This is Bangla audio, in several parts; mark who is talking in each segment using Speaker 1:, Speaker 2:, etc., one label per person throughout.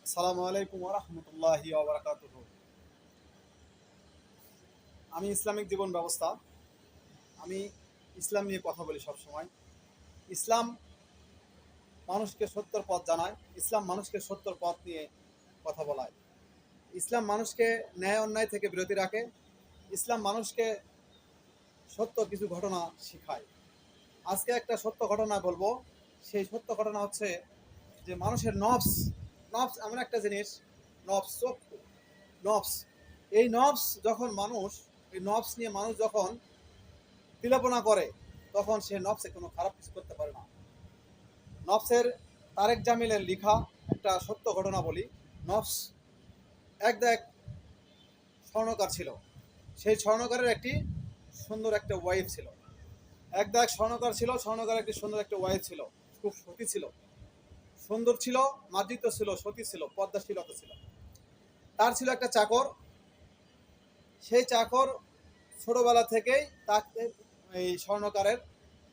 Speaker 1: আসসালামু আলাইকুম ওয়া রাহমাতুল্লাহি ওয়া বারাকাতুহু। আমি ইসলামিক জীবন ব্যবস্থা, আমি ইসলাম নিয়ে কথা বলি সবসময়। ইসলাম মানুষকে সত্যর পথ জানায়, ইসলাম মানুষকে সত্যর পথ নিয়ে কথা বলায়। ইসলাম মানুষকে ন্যায় অন্যায় থেকে বিরতি রাখে, ইসলাম মানুষকে সত্য কিছু ঘটনা শেখায়। আজকে একটা সত্য ঘটনা বলবো। সেই সত্য ঘটনা হচ্ছে যে মানুষের নফস, নফস এমন একটা জিনিস, নফস চক্ষু, নফস, এই নফস যখন মানুষ, এই নফস নিয়ে মানুষ যখন তিলাপনা করে, তখন সে নফসে কোনো খারাপ কিছু করতে পারে না। নফসের তারেক জামিলের লেখা একটা সত্য ঘটনা বলি। নফস এক স্বর্ণকার ছিল। সেই স্বর্ণকারের একটি সুন্দর একটা ওয়াইফ ছিল। এক স্বর্ণকার ছিল, স্বর্ণকার একটি সুন্দর একটা ওয়াইফ ছিল, খুব সতী ছিল, সুন্দর ছিল, মার্জিত ছিল, সতী ছিল, পদ্মাশীলতা ছিল। তার ছিল একটা চাকর। সেই চাকর ছোটবেলা থেকেই তাকে এই স্বর্ণকারের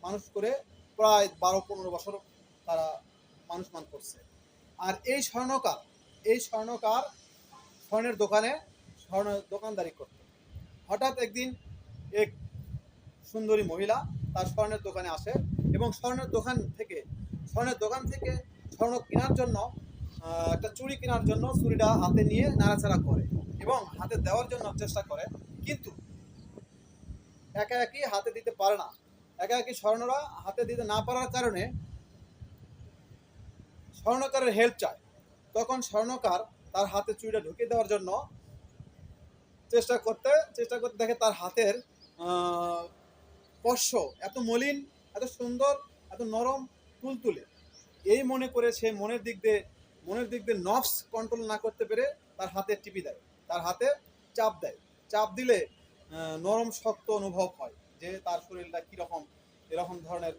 Speaker 1: মানুষ করে প্রায় 12-15 বছর তারা মানুষ মান করছে। আর এই স্বর্ণকার স্বর্ণের দোকানে দোকানদারি করত। হঠাৎ একদিন এক সুন্দরী মহিলা তার স্বর্ণের দোকানে আসে এবং স্বর্ণের দোকান থেকে স্বর্ণ কেনার জন্য একটা চুড়ি কেনার জন্য চুড়িটা হাতে নিয়ে নাড়াচাড়া করে এবং হাতে দেওয়ার জন্য চেষ্টা করে, কিন্তু একা একই হাতে দিতে পারে না। একা একই স্বর্ণরা হাতে দিতে না পারার কারণে স্বর্ণকারের হেল্প চায়। তখন স্বর্ণকার তার হাতে চুড়িটা ঢুকিয়ে দেওয়ার জন্য চেষ্টা করতে দেখে তার হাতের স্পর্শ এত মলিন, এত সুন্দর, এত নরম, তুলতুলে। এই মনে করে সে মনের দিক দিয়ে নফস কন্ট্রোল না করতে পেরে তার হাতে টিপি দেয়, তার হাতে চাপ দেয়। চাপ দিলে নরম শক্ত অনুভব হয় যে তার শরীরটা কীরকম, এরকম ধরনের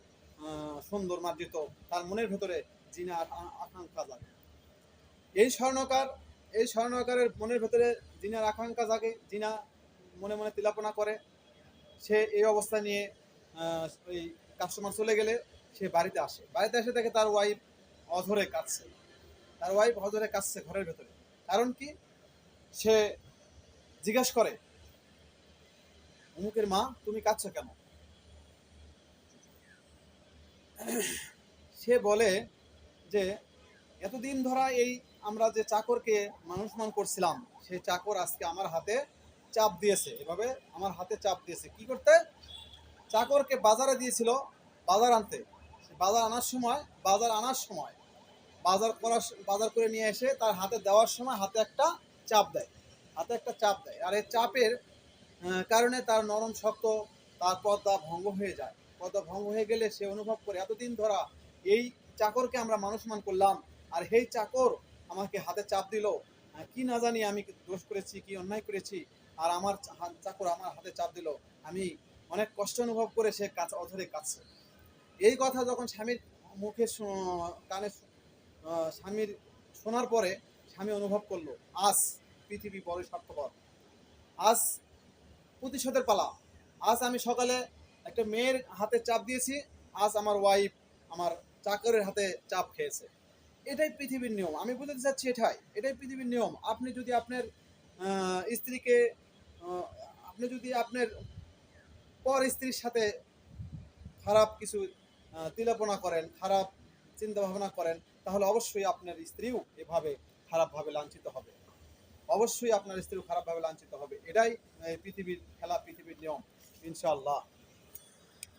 Speaker 1: সুন্দর মার্জিত। তার মনের ভেতরে জিনার আকাঙ্ক্ষা জাগে। এই স্বর্ণকার এই স্বর্ণকারের মনের ভেতরে জিনার আকাঙ্ক্ষা জাগে, জিনা মনে মনে তিলাপনা করে। সে এই অবস্থা নিয়ে ওই কাস্টমার চলে গেলে সে বাড়িতে এসে দেখে তার ওয়াইফ অধরে কাঁদছে ঘরের ভেতরে। কারণ কি? সে জিজ্ঞাসা করে, অমুকের মা, তুমি কাঁদছো কেন? সে বলে যে এতদিন ধরা আমরা যে চাকরকে মানুষ মান করছিলাম, সেই চাকর আজকে আমার হাতে চাপ দিয়েছে। এভাবে আমার হাতে চাপ দিয়েছে কি করতে? চাকরকে বাজারে দিয়েছিল বাজার আনতে। বাজার করে নিয়ে এসে তার হাতে দেওয়ার সময় হাতে একটা চাপ দেয়। আর এই চাপের কারণে তার নরম শক্ত, তার পর্দা ভঙ্গ হয়ে যায়। পর্দা ভঙ্গ হয়ে গেলে সে অনুভব করে এতদিন ধরা এই চাকরকে আমরা মানুষমান করলাম, আর সেই চাকর আমাকে হাতে চাপ দিল, কি না জানি আমি দোষ করেছি, কি অন্যায় করেছি, আর আমার চাকর আমার হাতে চাপ দিল। আমি অনেক কষ্ট অনুভব করে সে অধরে কাছে। এই কথা যখন স্বামীর মুখে কানে স্বামীর শোনার পরে স্বামী অনুভব করলো, আজ পৃথিবী বড়ই স্বার্থপর, আজ প্রতিশোধের পালা। আজ আমি সকালে একটা মেয়ের হাতে চাপ দিয়েছি, আজ আমার ওয়াইফ আমার চাকরের হাতে চাপ খেয়েছে। এটাই পৃথিবীর নিয়ম। আমি বুঝতে চাচ্ছি এটাই পৃথিবীর নিয়ম। আপনি যদি আপনার স্ত্রীকে আপনি যদি আপনার পর স্ত্রীর সাথে খারাপ কিছু তিলাপনা করেন, খারাপ চিন্তা ভাবনা করেন, তাহলে অবশ্যই আপনার স্ত্রীও এভাবে খারাপভাবে লাঞ্ছিত হবে। অবশ্যই আপনার স্ত্রীও খারাপভাবে লাঞ্ছিত হবে। এটাই পৃথিবীর খেলা, পৃথিবীর নিয়ম, ইনশাআল্লাহ।